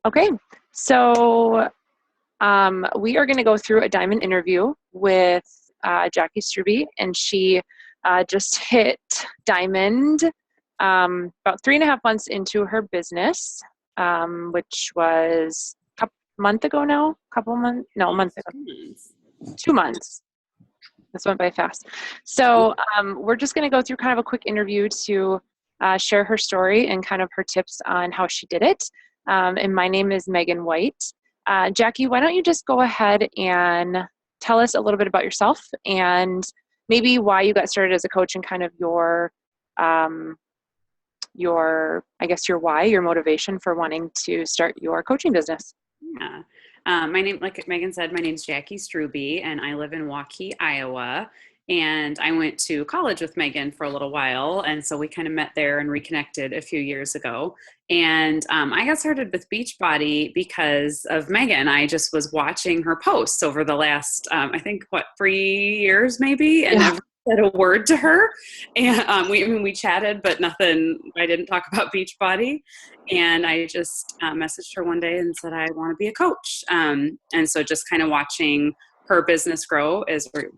Okay, so we are going to go through a Diamond interview with Jaci Strube, and she just hit Diamond about 3.5 months into her business, which was a month ago now, a month ago, 2 months. This went by fast. So we're just going to go through kind of a quick interview to share her story and kind of her tips on how she did it. And my name is Megan White. Jaci, why don't you just go ahead and tell us a little bit about yourself and maybe why you got started as a coach and kind of your your why, your motivation for wanting to start your coaching business. Yeah. Like Megan said, my name's Jaci Strube, and I live in Waukee, Iowa. And I went to college with Megan for a little while. And so we kind of met there and reconnected a few years ago. And I got started with Beachbody because of Megan. I just was watching her posts over the last, 3 years maybe, and never said a word to her. And we chatted, but nothing, I didn't talk about Beachbody. And I just messaged her one day and said, I want to be a coach. And so just kind of watching her business grow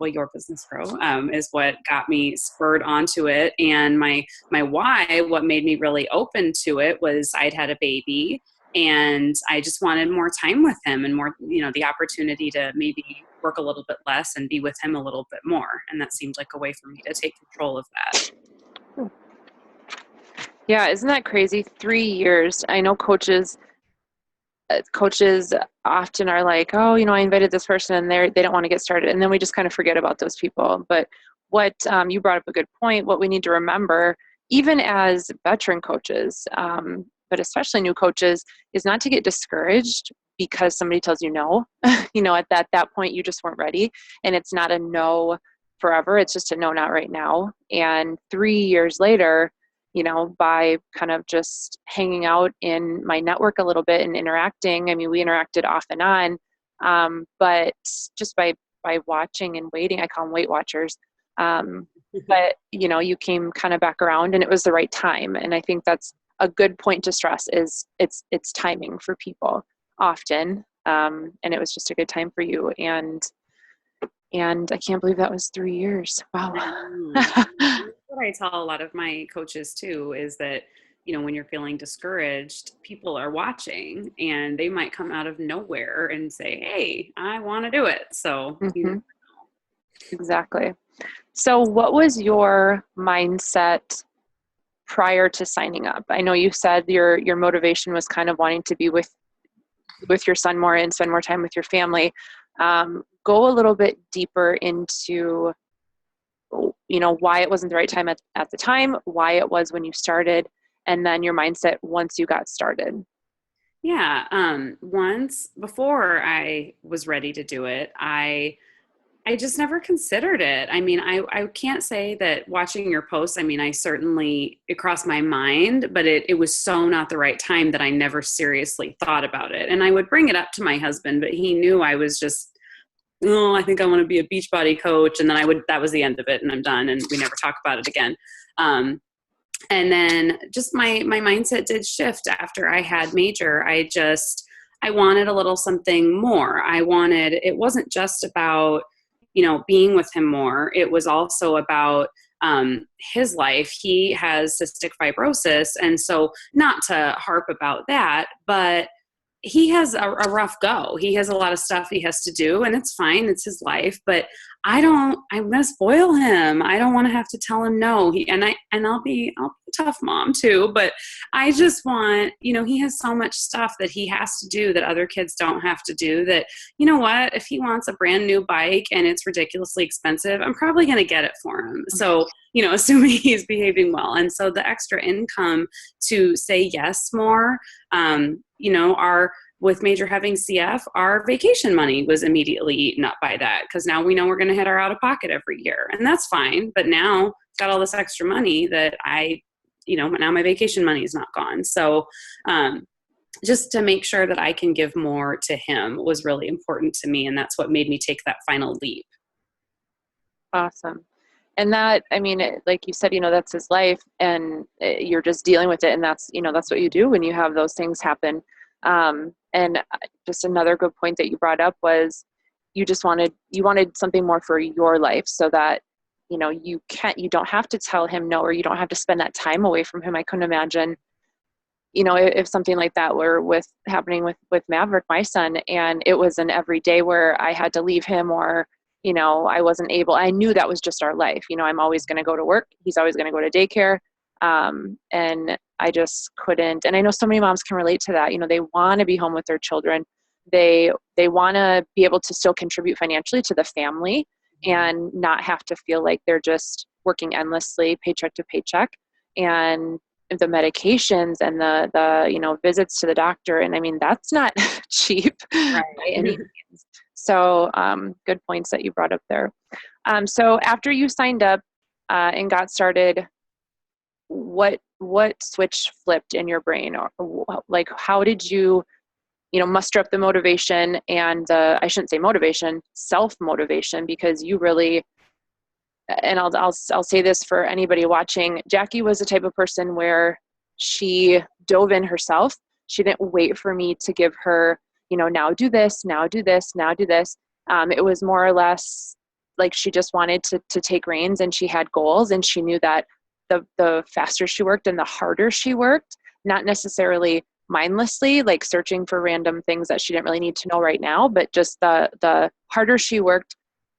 your business grow is what got me spurred onto it. And my why, what made me really open to it was I'd had a baby and I just wanted more time with him and more, the opportunity to maybe work a little bit less and be with him a little bit more. And that seemed like a way for me to take control of that. Yeah, isn't that crazy? 3 years. I know coaches often are like, oh, I invited this person and they don't want to get started. And then we just kind of forget about those people. But what you brought up a good point, what we need to remember, even as veteran coaches, but especially new coaches, is not to get discouraged because somebody tells you no. At that point, you just weren't ready. And it's not a no forever. It's just a no, not right now. And 3 years later, by kind of just hanging out in my network a little bit and interacting. I mean, we interacted off and on, but just by watching and waiting, I call them Weight Watchers. But, you came kind of back around and it was the right time. And I think that's a good point to stress is it's timing for people often. And it was just a good time for you. And I can't believe that was 3 years. Wow. What I tell a lot of my coaches too is that, when you're feeling discouraged, people are watching and they might come out of nowhere and say, hey, I want to do it. So, Exactly. So what was your mindset prior to signing up? I know you said your motivation was kind of wanting to be with your son more and spend more time with your family. Go a little bit deeper into why it wasn't the right time at the time, why it was when you started, and then your mindset once you got started. Yeah. Once before I was ready to do it, I just never considered it. I mean, I can't say that watching your posts, I certainly, it crossed my mind, but it was so not the right time that I never seriously thought about it. And I would bring it up to my husband, but he knew I was just, oh, I think I want to be a Beachbody coach. And then that was the end of it and I'm done. And we never talk about it again. And then just my mindset did shift after I had Major. I wanted a little something more. It wasn't just about, being with him more. It was also about his life. He has cystic fibrosis. And so not to harp about that, but he has a rough go. He has a lot of stuff he has to do and it's fine. It's his life, but I'm going to spoil him. I don't want to have to tell him no. I'll be a tough mom too, but I just want, he has so much stuff that he has to do that other kids don't have to do that, what, if he wants a brand new bike and it's ridiculously expensive, I'm probably going to get it for him. So, assuming he's behaving well. And so the extra income to say yes more, with Major having CF, our vacation money was immediately eaten up by that because now we know we're going to hit our out of pocket every year. And that's fine. But now I've got all this extra money that now my vacation money is not gone. So just to make sure that I can give more to him was really important to me. And that's what made me take that final leap. Awesome. And that, like you said, that's his life and you're just dealing with it. And that's what you do when you have those things happen. And just another good point that you brought up was you wanted something more for your life, so that, you don't have to tell him no, or you don't have to spend that time away from him. I couldn't imagine, if something like that were happening with Maverick, my son, and it was an everyday where I had to leave him, or, I wasn't able, I knew that was just our life. I'm always going to go to work. He's always going to go to daycare. And I just couldn't, and I know so many moms can relate to that. They want to be home with their children. They want to be able to still contribute financially to the family and not have to feel like they're just working endlessly paycheck to paycheck. And the medications and the visits to the doctor. And I mean, that's not cheap Right. by any means. So good points that you brought up there. So after you signed up and got started, what switch flipped in your brain, or like, how did you, muster up the motivation and I shouldn't say motivation, self-motivation, because you really, and I'll say this for anybody watching, Jackie was the type of person where she dove in herself. She didn't wait for me to give her, now do this, now do this, now do this. It was more or less like she just wanted to take reins, and she had goals, and she knew that the faster she worked and the harder she worked, not necessarily mindlessly, like searching for random things that she didn't really need to know right now, but just the harder she worked,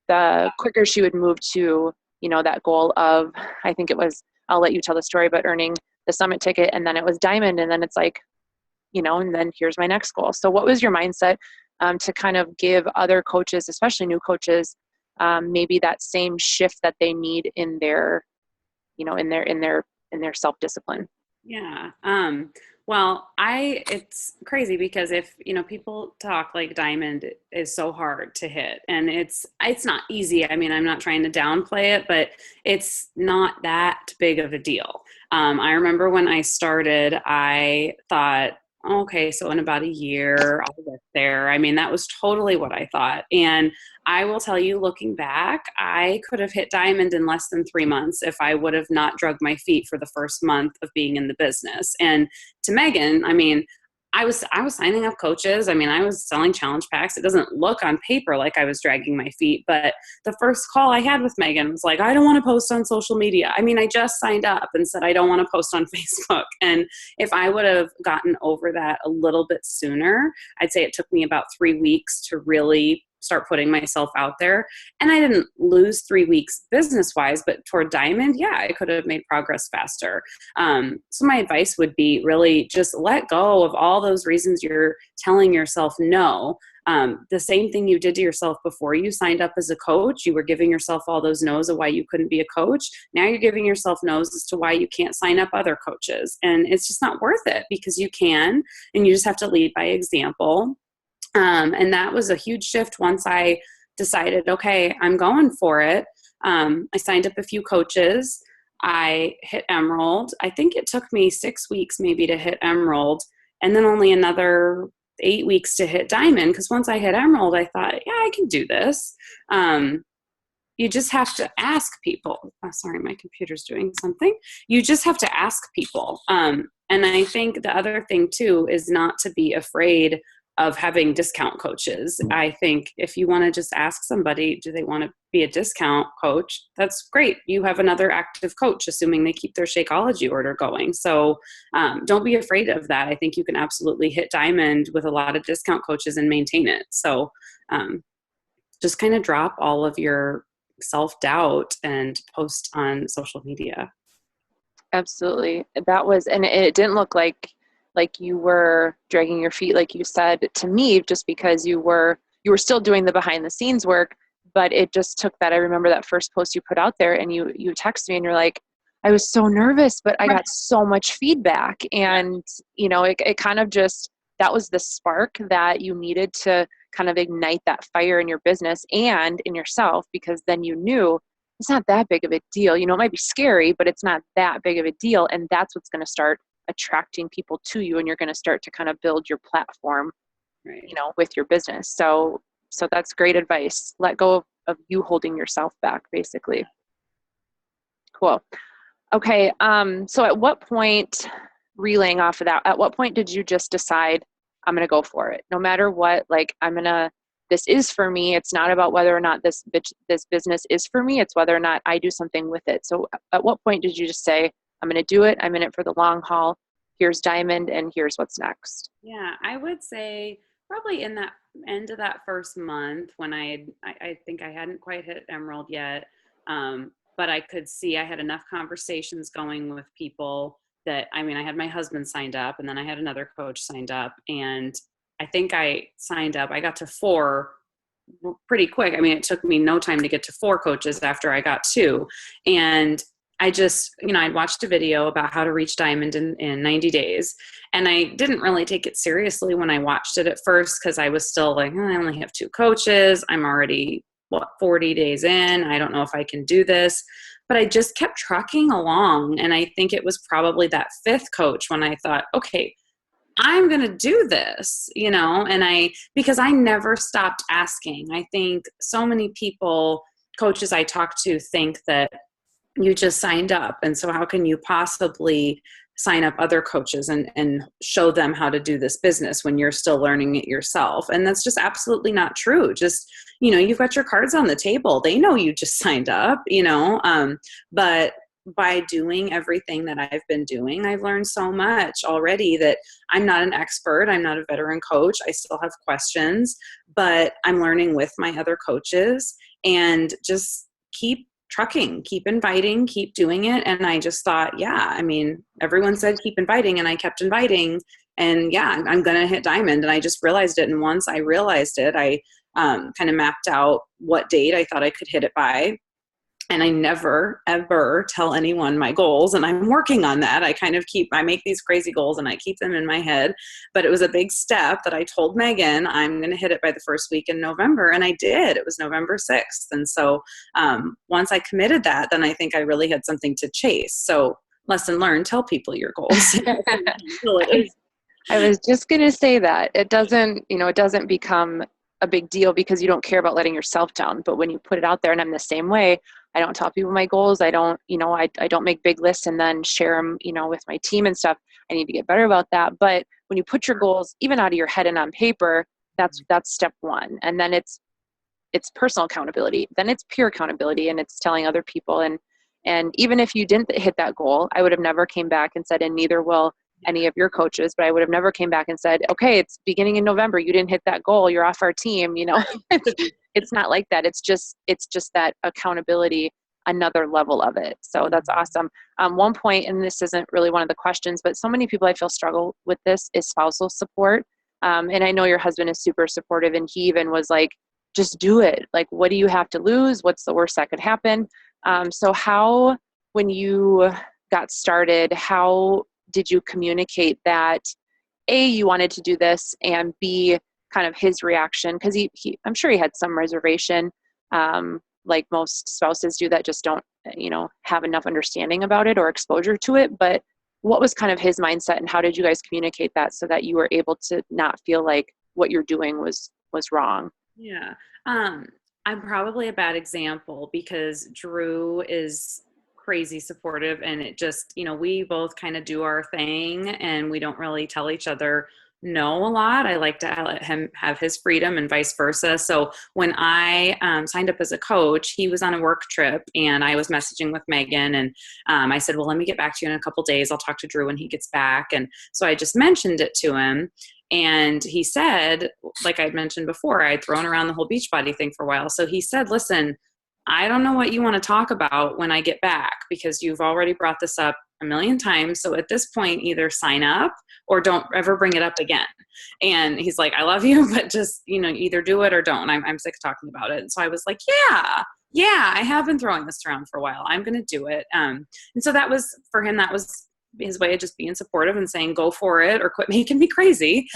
the quicker she would move to, that goal of, I think it was, I'll let you tell the story, but earning the summit ticket, and then it was diamond, and then it's like, and then here's my next goal. So what was your mindset to kind of give other coaches, especially new coaches, maybe that same shift that they need in their, in their self-discipline? Yeah. Well, it's crazy because if, people talk like diamond is so hard to hit, and it's not easy. I mean, I'm not trying to downplay it, but it's not that big of a deal. I remember when I started, I thought, okay, so in about a year, I'll get there. I mean, that was totally what I thought. And I will tell you, looking back, I could have hit diamond in less than 3 months if I would have not drugged my feet for the first month of being in the business. And to Megan, I mean, I was signing up coaches. I mean, I was selling challenge packs. It doesn't look on paper like I was dragging my feet, but the first call I had with Megan was like, I don't want to post on social media. I mean, I just signed up and said, I don't want to post on Facebook. And if I would have gotten over that a little bit sooner, I'd say it took me about 3 weeks to really start putting myself out there. And I didn't lose 3 weeks business wise, but toward diamond, yeah, I could have made progress faster. So my advice would be really just let go of all those reasons you're telling yourself no. The same thing you did to yourself before you signed up as a coach. You were giving yourself all those no's of why you couldn't be a coach. Now you're giving yourself no's as to why you can't sign up other coaches. And it's just not worth it, because you can, and you just have to lead by example. And that was a huge shift once I decided, okay, I'm going for it. I signed up a few coaches. I hit Emerald. I think it took me 6 weeks maybe to hit Emerald, and then only another 8 weeks to hit Diamond. Because once I hit Emerald, I thought, yeah, I can do this. You just have to ask people. Oh, sorry, my computer's doing something. You just have to ask people. And I think the other thing too is not to be afraid of having discount coaches. I think if you want to just ask somebody, do they want to be a discount coach? That's great. You have another active coach, assuming they keep their Shakeology order going. So don't be afraid of that. I think you can absolutely hit diamond with a lot of discount coaches and maintain it. So just kind of drop all of your self-doubt and post on social media. Absolutely. That was, and it didn't look like you were dragging your feet, like you said to me, just because you were still doing the behind the scenes work, but it just took that. I remember that first post you put out there, and you texted me and you're like, I was so nervous, but I got so much feedback. And, it kind of just, that was the spark that you needed to kind of ignite that fire in your business and in yourself, because then you knew it's not that big of a deal. It might be scary, but it's not that big of a deal. And that's what's going to start attracting people to you, and you're going to start to kind of build your platform, right, with your business. So that's great advice. Let go of you holding yourself back, basically. Cool. Okay. So at what point, relaying off of that, at what point did you just decide, I'm going to go for it. No matter what, like this is for me. It's not about whether or not this business is for me. It's whether or not I do something with it. So at what point did you just say, I'm going to do it. I'm in it for the long haul. Here's Diamond and here's what's next. Yeah, I would say probably in that end of that first month when I think I hadn't quite hit Emerald yet. But I could see I had enough conversations going with people that, I mean, I had my husband signed up and then I had another coach signed up, and I think I signed up, I got to 4 pretty quick. I mean, it took me no time to get to 4 coaches after I got 2. And I just, I'd watched a video about how to reach Diamond in 90 days. And I didn't really take it seriously when I watched it at first, because I was still like, I only have 2 coaches. I'm already, 40 days in. I don't know if I can do this. But I just kept trucking along. And I think it was probably that 5th coach when I thought, okay, I'm going to do this, and because I never stopped asking. I think so many coaches I talk to think that you just signed up, and so how can you possibly sign up other coaches and show them how to do this business when you're still learning it yourself? And that's just absolutely not true. Just, you've got your cards on the table. They know you just signed up, but by doing everything that I've been doing, I've learned so much already that I'm not an expert. I'm not a veteran coach. I still have questions, but I'm learning with my other coaches, and just keep trucking, keep inviting, keep doing it. And I just thought, everyone said keep inviting, and I kept inviting, and I'm going to hit Diamond. And I just realized it. And once I realized it, I kind of mapped out what date I thought I could hit it by. And I never, ever tell anyone my goals. And I'm working on that. I make these crazy goals and I keep them in my head. But it was a big step that I told Megan, I'm going to hit it by the first week in November. And I did. It was November 6th. And so once I committed that, then I think I really had something to chase. So lesson learned, tell people your goals. I was just going to say that it doesn't become a big deal because you don't care about letting yourself down. But when you put it out there, and I'm the same way, I don't tell people my goals. I don't make big lists and then share them, with my team and stuff. I need to get better about that. But when you put your goals even out of your head and on paper, that's step 1. And then it's personal accountability. Then it's peer accountability, and it's telling other people. And even if you didn't hit that goal, I would have never came back and said, and neither will any of your coaches, but I would have never came back and said, okay, it's beginning in November. You didn't hit that goal. You're off our team. It's not like that. It's just that accountability, another level of it. So that's awesome. One point, and this isn't really one of the questions, but so many people I feel struggle with this, is spousal support. And I know your husband is super supportive, and he even was like, just do it. Like, what do you have to lose? What's the worst that could happen? So how, when you got started, how did you communicate that A, you wanted to do this, and B, kind of his reaction? Because he I'm sure he had some reservation, like most spouses do that just don't, have enough understanding about it or exposure to it. But what was kind of his mindset, and how did you guys communicate that so that you were able to not feel like what you're doing was wrong? Yeah. I'm probably a bad example because Drew is crazy supportive, and it just, we both kind of do our thing, and we don't really tell each other no a lot. I like to let him have his freedom and vice versa. So when I signed up as a coach, he was on a work trip, and I was messaging with Megan, and I said, well, let me get back to you in a couple days. I'll talk to Drew when he gets back. And so I just mentioned it to him. And he said, like I'd mentioned before, I'd thrown around the whole Beachbody thing for a while. So he said, listen, I don't know what you want to talk about when I get back, because you've already brought this up a million times. So at this point, either sign up or don't ever bring it up again. And he's like, I love you, but just, either do it or don't. I'm sick of talking about it. And so I was like, yeah, I have been throwing this around for a while. I'm going to do it. And so that was, for him, that was his way of just being supportive and saying, go for it or quit making me crazy.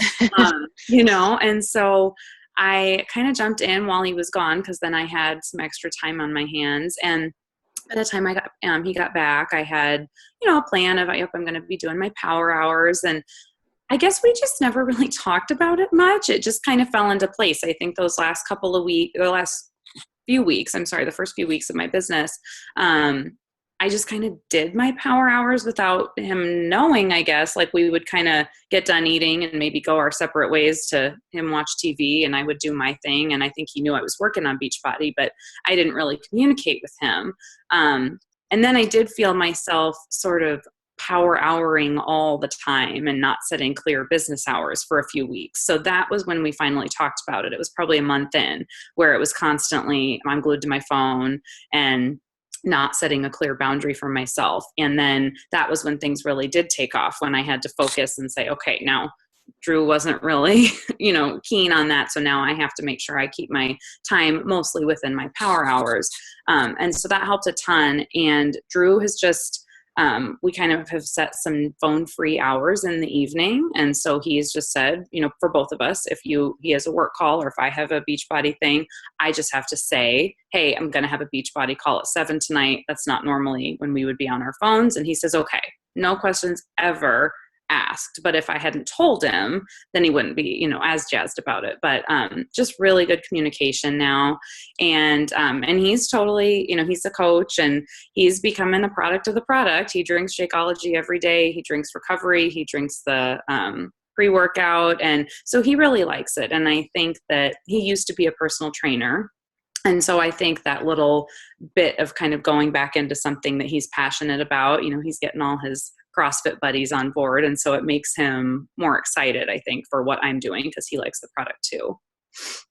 And so I kind of jumped in while he was gone, because then I had some extra time on my hands. And by the time he got back, I had, a plan of, I'm going to be doing my power hours. And I guess we just never really talked about it much. It just kind of fell into place. I think those last couple of weeks, the first few weeks of my business, I just kind of did my power hours without him knowing, I guess. Like we would kind of get done eating and maybe go our separate ways to him watch TV and I would do my thing. And I think he knew I was working on Beachbody, but I didn't really communicate with him. And then I did feel myself sort of power houring all the time and not setting clear business hours for a few weeks. So that was when we finally talked about it. It was probably a month in where it was constantly, I'm glued to my phone and not setting a clear boundary for myself. And then that was when things really did take off, when I had to focus and say, okay, now Drew wasn't really, keen on that. So now I have to make sure I keep my time mostly within my power hours. And so that helped a ton. And Drew has just, we kind of have set some phone-free hours in the evening. And so he's just said, for both of us, if he has a work call or if I have a Beachbody thing, I just have to say, hey, I'm going to have a Beachbody call at 7 tonight. That's not normally when we would be on our phones. And he says, okay, no questions ever asked. But if I hadn't told him, then he wouldn't be, as jazzed about it. But just really good communication now. And he's totally, he's a coach and he's becoming a product of the product. He drinks Shakeology every day. He drinks Recovery. He drinks the pre-workout. And so he really likes it. And I think that he used to be a personal trainer. And so I think that little bit of kind of going back into something that he's passionate about, he's getting all his CrossFit buddies on board. And so it makes him more excited, I think, for what I'm doing because he likes the product too.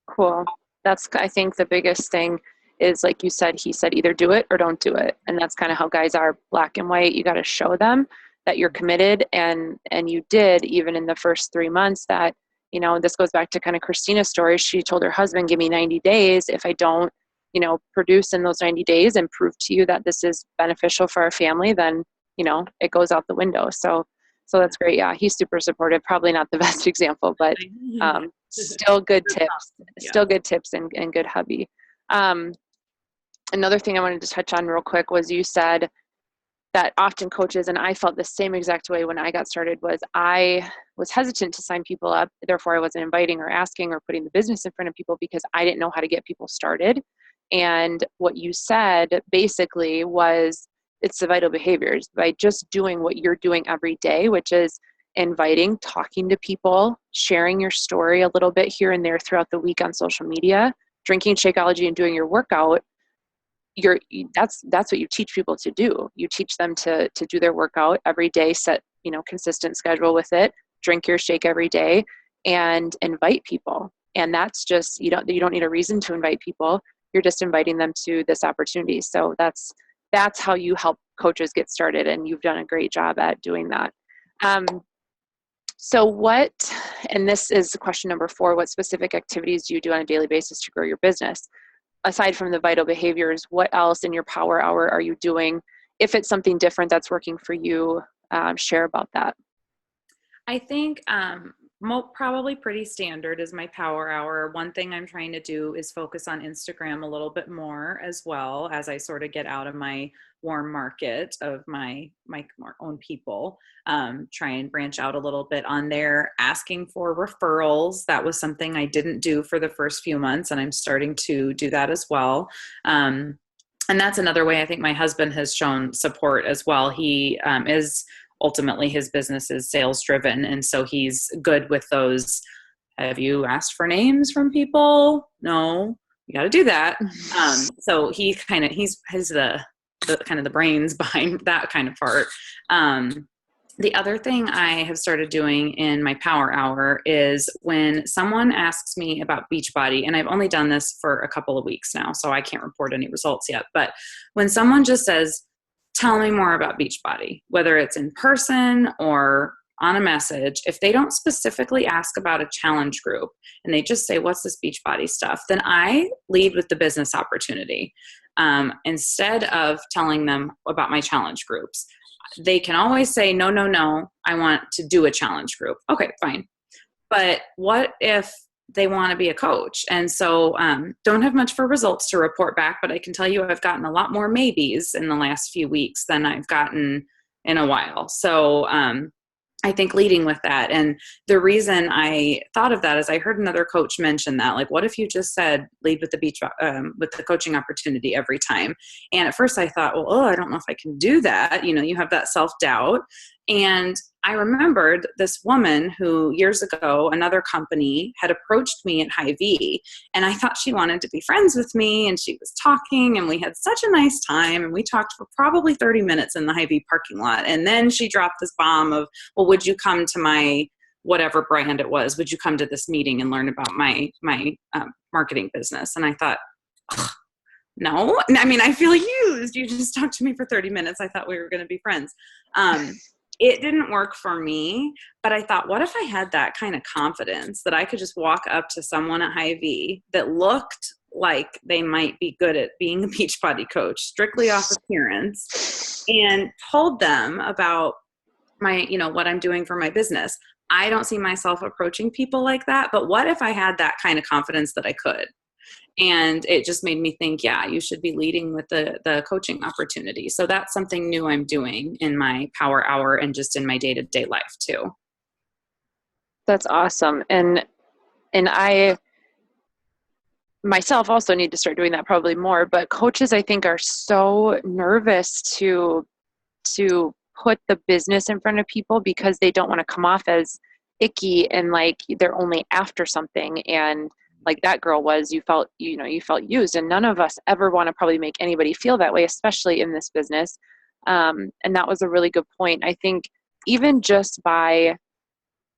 Cool. That's, I think the biggest thing is, like you said, he said, either do it or don't do it. And that's kind of how guys are, black and white. You got to show them that you're committed. And you did, even in the first 3 months that, this goes back to kind of Christina's story. She told her husband, give me 90 days. If I don't, produce in those 90 days and prove to you that this is beneficial for our family, then, it goes out the window. So that's great. Yeah. He's super supportive. Probably not the best example, but still good tips, still good tips and good hubby. Another thing I wanted to touch on real quick was you said that often coaches, and I felt the same exact way when I got started, was I was hesitant to sign people up. Therefore I wasn't inviting or asking or putting the business in front of people because I didn't know how to get people started. And what you said basically was, it's the vital behaviors by just doing what you're doing every day, which is inviting, talking to people, sharing your story a little bit here and there throughout the week on social media, drinking Shakeology and doing your workout. That's what you teach people to do. You teach them to do their workout every day, set, consistent schedule with it, drink your shake every day and invite people. And that's just, you don't need a reason to invite people. You're just inviting them to this opportunity. So that's how you help coaches get started. And you've done a great job at doing that. So and this is question number 4, what specific activities do you do on a daily basis to grow your business? Aside from the vital behaviors, what else in your power hour are you doing? If it's something different that's working for you, share about that. I think probably pretty standard is my power hour. One thing I'm trying to do is focus on Instagram a little bit more as well as I sort of get out of my warm market of my own people. Try and branch out a little bit on there, asking for referrals. That was something I didn't do for the first few months, and I'm starting to do that as well. And that's another way I think my husband has shown support as well. He is ultimately, his business is sales driven. And so he's good with those. Have you asked for names from people? No, you got to do that. So he's the kind of the brains behind that kind of part. The other thing I have started doing in my power hour is when someone asks me about Beachbody, and I've only done this for a couple of weeks now, so I can't report any results yet. But when someone just says, tell me more about Beachbody, whether it's in person or on a message, if they don't specifically ask about a challenge group and they just say, what's this Beachbody stuff? Then I lead with the business opportunity. Instead of telling them about my challenge groups, they can always say, no, I want to do a challenge group. Okay, fine. But what if they want to be a coach? And so don't have much for results to report back, but I can tell you I've gotten a lot more maybes in the last few weeks than I've gotten in a while. So I think leading with that. And the reason I thought of that is I heard another coach mention that, like, what if you just said lead with with the coaching opportunity every time? And at first I thought, well, I don't know if I can do that. You have that self-doubt. And I remembered this woman who years ago, another company had approached me at Hy-Vee, and I thought she wanted to be friends with me, and she was talking, and we had such a nice time, and we talked for probably 30 minutes in the Hy-Vee parking lot. And then she dropped this bomb of, well, would you come to my whatever brand it was? Would you come to this meeting and learn about my marketing business? And I thought, no. I mean, I feel used. You just talked to me for 30 minutes. I thought we were going to be friends. It didn't work for me, but I thought, what if I had that kind of confidence that I could just walk up to someone at Hy-Vee that looked like they might be good at being a Beachbody coach, strictly off appearance, and told them about what I'm doing for my business. I don't see myself approaching people like that, but what if I had that kind of confidence that I could? And it just made me think, yeah, you should be leading with the coaching opportunity. So that's something new I'm doing in my power hour and just in my day-to-day life too. That's awesome. And I myself also need to start doing that probably more, but coaches, I think, are so nervous to put the business in front of people because they don't want to come off as icky and like they're only after something. And like that girl was, you felt used, and none of us ever want to probably make anybody feel that way, especially in this business. And that was a really good point. I think even just by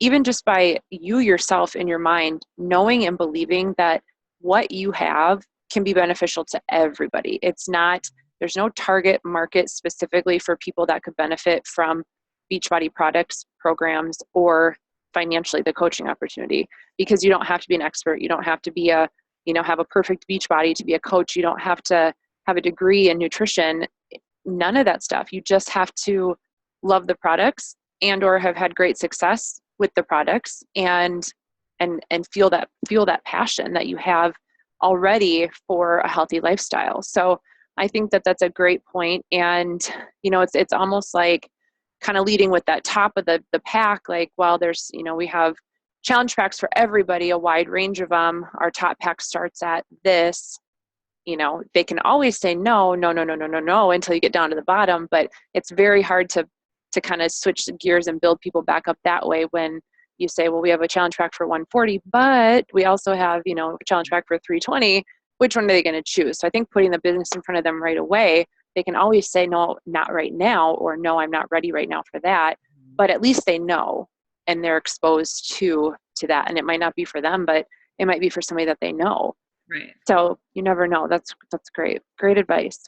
you yourself in your mind, knowing and believing that what you have can be beneficial to everybody. There's no target market specifically for people that could benefit from Beachbody products, programs, or financially the coaching opportunity, because you don't have to be an expert. You don't have to be have a perfect beach body to be a coach. You don't have to have a degree in nutrition, none of that stuff. You just have to love the products and or have had great success with the products and feel that passion that you have already for a healthy lifestyle. So I think that that's a great point. And, it's almost like kind of leading with that top of the pack, like, well, there's, we have challenge packs for everybody, a wide range of them. Our top pack starts at this, they can always say no until you get down to the bottom, but it's very hard to kind of switch the gears and build people back up that way when you say, well, we have a challenge pack for 140, but we also have, a challenge pack for 320. Which one are they going to choose? So I think putting the business in front of them right away, they can always say, no, not right now, or no, I'm not ready right now for that. But at least they know and they're exposed to that. And it might not be for them, but it might be for somebody that they know. Right. So you never know. That's great. Great advice.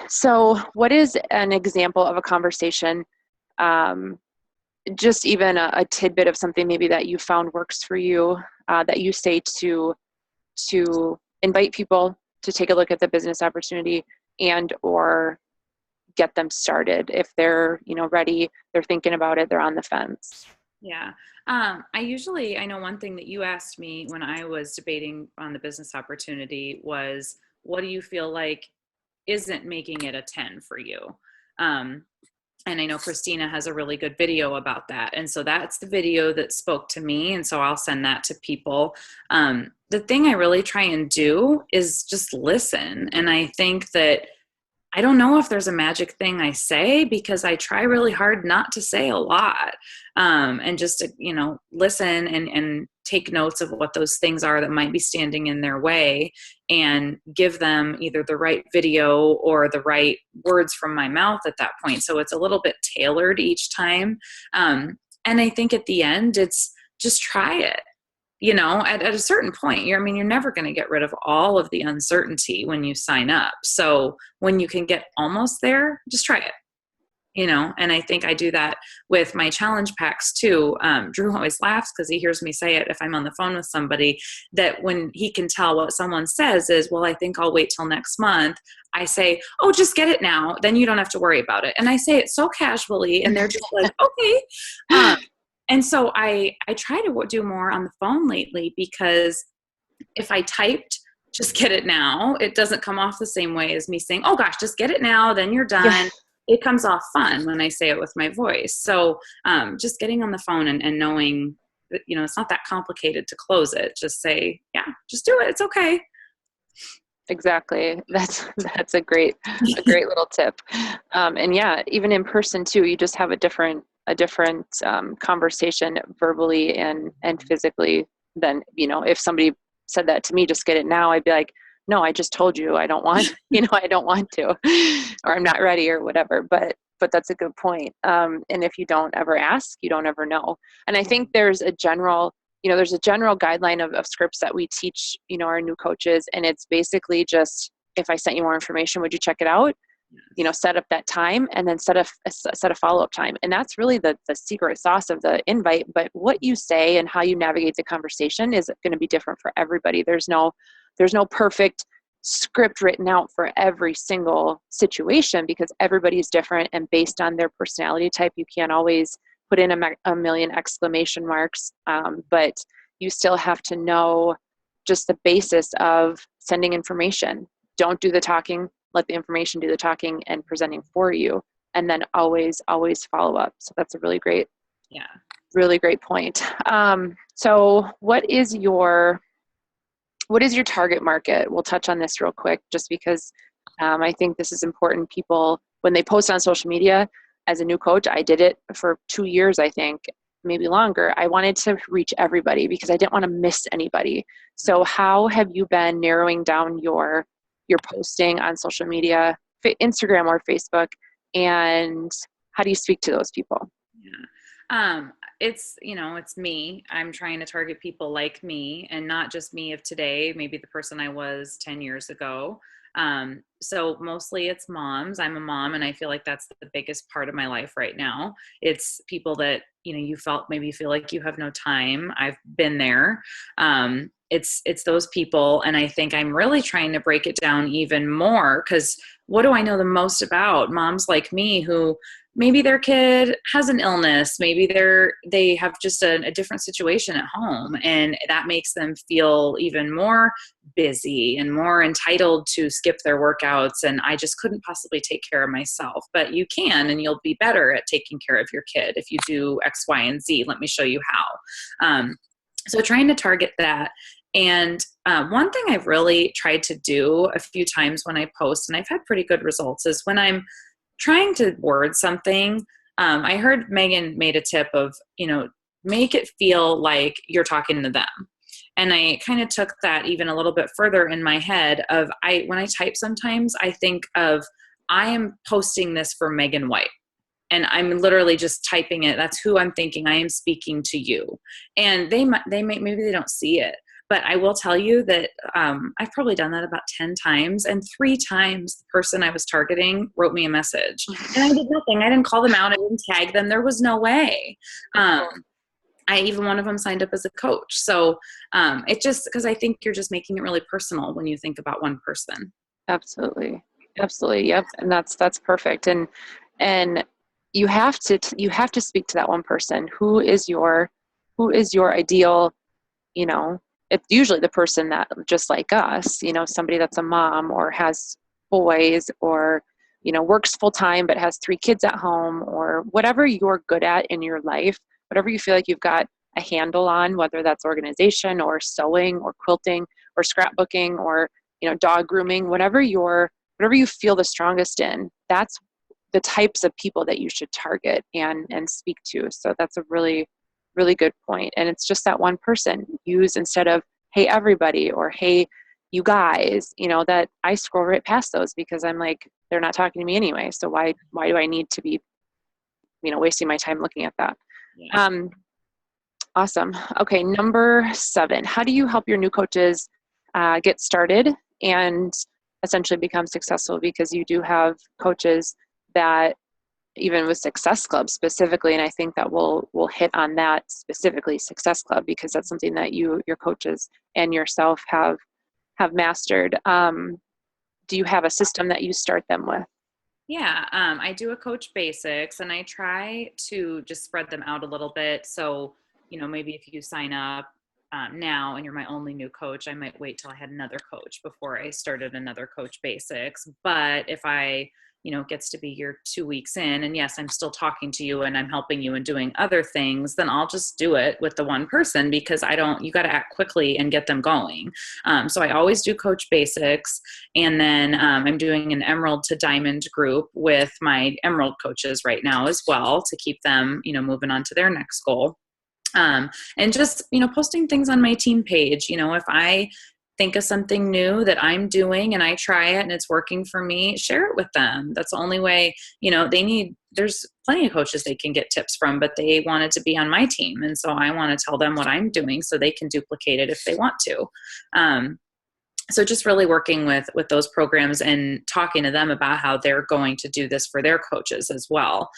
So what is an example of a conversation, just even a tidbit of something maybe that you found works for you, that you say to invite people to take a look at the business opportunity and or get them started if they're ready, they're thinking about it, they're on the fence? Yeah. I know one thing that you asked me when I was debating on the business opportunity was, what do you feel like isn't making it a 10 for you? And I know Christina has a really good video about that. And so that's the video that spoke to me. And so I'll send that to people. The thing I really try and do is just listen. And I think that I don't know if there's a magic thing I say, because I try really hard not to say a lot, and just to, listen and take notes of what those things are that might be standing in their way, and give them either the right video or the right words from my mouth at that point. So it's a little bit tailored each time. And I think at the end, it's just try it. At a certain point, you're never going to get rid of all of the uncertainty when you sign up. So when you can get almost there, just try it, and I think I do that with my challenge packs too. Drew always laughs because he hears me say it if I'm on the phone with somebody, that when he can tell what someone says is, well, I think I'll wait till next month. I say, oh, just get it now. Then you don't have to worry about it. And I say it so casually, and they're just like, okay. And so I try to do more on the phone lately, because if I typed, just get it now, it doesn't come off the same way as me saying, oh gosh, just get it now, then you're done. Yeah. it comes off fun when I say it with my voice. So just getting on the phone and knowing that, it's not that complicated to close it. Just say, yeah, just do it. It's okay. Exactly. That's a great little tip. And yeah, even in person too, you just have a different conversation verbally and physically than, if somebody said that to me, just get it now. I'd be like, no, I just told you I don't want, I don't want to, or I'm not ready or whatever. But that's a good point. And if you don't ever ask, you don't ever know. And I think there's a general guideline of scripts that we teach, our new coaches. And it's basically just, if I sent you more information, would you check it out? Set up that time and then set a follow-up time. And that's really the secret sauce of the invite. But what you say and how you navigate the conversation is going to be different for everybody. There's no perfect script written out for every single situation because everybody's different, and based on their personality type, you can't always put in a million exclamation marks. But you still have to know just the basis of sending information. Don't do the talking, let the information do the talking and presenting for you. And then always follow up. So that's a really great point. So what is your target market? We'll touch on this real quick, just because I think this is important. People, when they post on social media, as a new coach, I did it for 2 years, I think, maybe longer. I wanted to reach everybody because I didn't want to miss anybody. So how have you been narrowing down your posting on social media, Instagram or Facebook, and how do you speak to those people? Yeah. It's me. I'm trying to target people like me, and not just me of today, maybe the person I was 10 years ago. So mostly it's moms. I'm a mom, and I feel like that's the biggest part of my life right now. It's people that, you feel like you have no time. I've been there. It's those people. And I think I'm really trying to break it down even more, because what do I know the most about? Moms like me who maybe their kid has an illness, maybe they have just a different situation at home, and that makes them feel even more busy and more entitled to skip their workouts, and I just couldn't possibly take care of myself. But you can, and you'll be better at taking care of your kid if you do X, Y, and Z. Let me show you how. So trying to target that. And one thing I've really tried to do a few times when I post, and I've had pretty good results, is when I'm trying to word something. I heard Megan made a tip of, make it feel like you're talking to them. And I kind of took that even a little bit further in my head of, when I type sometimes, I think of, I am posting this for Megan White. And I'm literally just typing it. That's who I'm thinking. I am speaking to you. And maybe they don't see it. But I will tell you that I've probably done that about 10 times. And 3 times the person I was targeting wrote me a message. And I did nothing. I didn't call them out. I didn't tag them. There was no way. Even one of them signed up as a coach. So it just, because I think you're just making it really personal when you think about one person. Absolutely. Yep. And that's perfect. And you have to speak to that one person. Who is your ideal, it's usually the person that, just like us, somebody that's a mom or has boys, or, works full time but has 3 kids at home, or whatever you're good at in your life, whatever you feel like you've got a handle on, whether that's organization or sewing or quilting or scrapbooking or, dog grooming, whatever you feel the strongest in, that's the types of people that you should target and speak to. So that's a really, really good point. And it's just that one person. Use, instead of, hey, everybody, or hey, you guys, that I scroll right past those because I'm like, they're not talking to me anyway. So why do I need to be, wasting my time looking at that? Yeah. Awesome. Okay. Number 7, how do you help your new coaches get started and essentially become successful? Because you do have coaches that, even with Success Club specifically, and I think that we'll hit on that specifically, Success Club, because that's something that your coaches and yourself have mastered. Do you have a system that you start them with? Yeah, I do a coach basics, and I try to just spread them out a little bit. So, maybe if you sign up now and you're my only new coach, I might wait till I had another coach before I started another Coach Basics. But if I, gets to be your 2 weeks in, and yes, I'm still talking to you and I'm helping you and doing other things, then I'll just do it with the one person, because you got to act quickly and get them going. So I always do Coach Basics. And then I'm doing an Emerald to Diamond group with my Emerald coaches right now as well, to keep them, moving on to their next goal. And just, posting things on my team page. If I think of something new that I'm doing and I try it and it's working for me, share it with them. That's the only way. There's plenty of coaches they can get tips from, but they wanted to be on my team. And so I want to tell them what I'm doing so they can duplicate it if they want to. So just really working with those programs and talking to them about how they're going to do this for their coaches as well.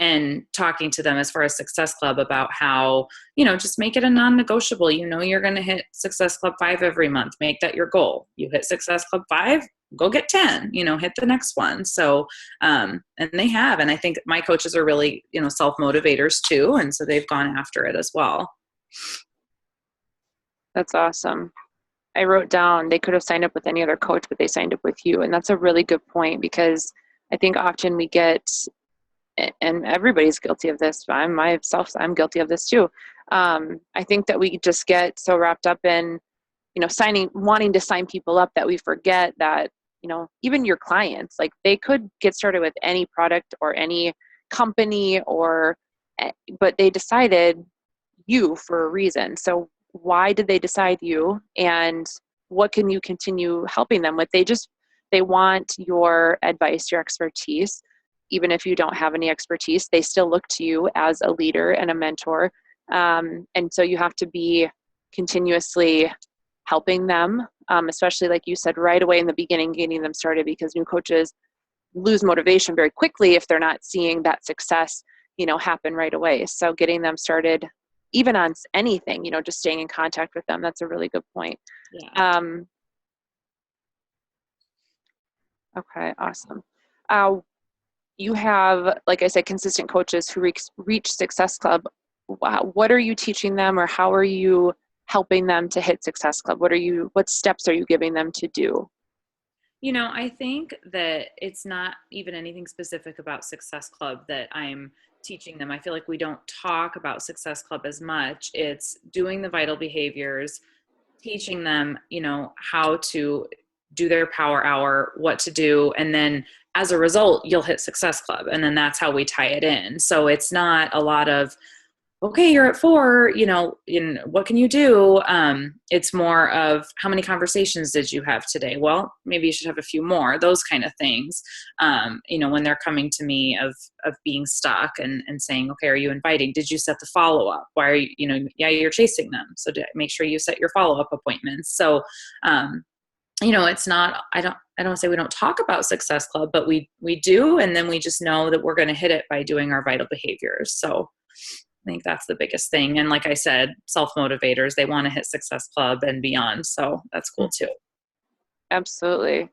And talking to them as far as Success Club about how, just make it a non-negotiable. You're going to hit Success Club 5 every month. Make that your goal. You hit Success Club 5, go get 10, hit the next one. So, and they have, and I think my coaches are really, self-motivators too. And so they've gone after it as well. That's awesome. I wrote down they could have signed up with any other coach, but they signed up with you. And that's a really good point, because I think often we get, and everybody's guilty of this, I'm guilty of this too. I think that we just get so wrapped up in, wanting to sign people up, that we forget that, even your clients, like, they could get started with any product or any company but they decided you for a reason. So why did they decide you, and what can you continue helping them with? They want your advice, your expertise. Even if you don't have any expertise, they still look to you as a leader and a mentor. And so you have to be continuously helping them, especially, like you said, right away in the beginning, getting them started, because new coaches lose motivation very quickly if they're not seeing that success, happen right away. So getting them started, even on anything, just staying in contact with them. That's a really good point. Yeah. Okay, awesome. You have, like I said, consistent coaches who reach Success Club. What are you teaching them, or how are you helping them to hit Success Club? What steps are you giving them to do? I think that it's not even anything specific about Success Club that I'm teaching them. I feel like we don't talk about Success Club as much. It's doing the vital behaviors, teaching them, how to do their power hour, what to do. And then as a result, you'll hit Success Club. And then that's how we tie it in. So it's not a lot of, okay, you're at 4, what can you do? It's more of, how many conversations did you have today? Well, maybe you should have a few more, those kind of things. When they're coming to me of being stuck and saying, okay, are you inviting? Did you set the follow-up? Why are you, yeah, you're chasing them. So make sure you set your follow-up appointments. So, it's not, I don't say we don't talk about Success Club, but we do. And then we just know that we're going to hit it by doing our vital behaviors. So I think that's the biggest thing. And like I said, self-motivators, they want to hit Success Club and beyond. So that's cool too. Absolutely.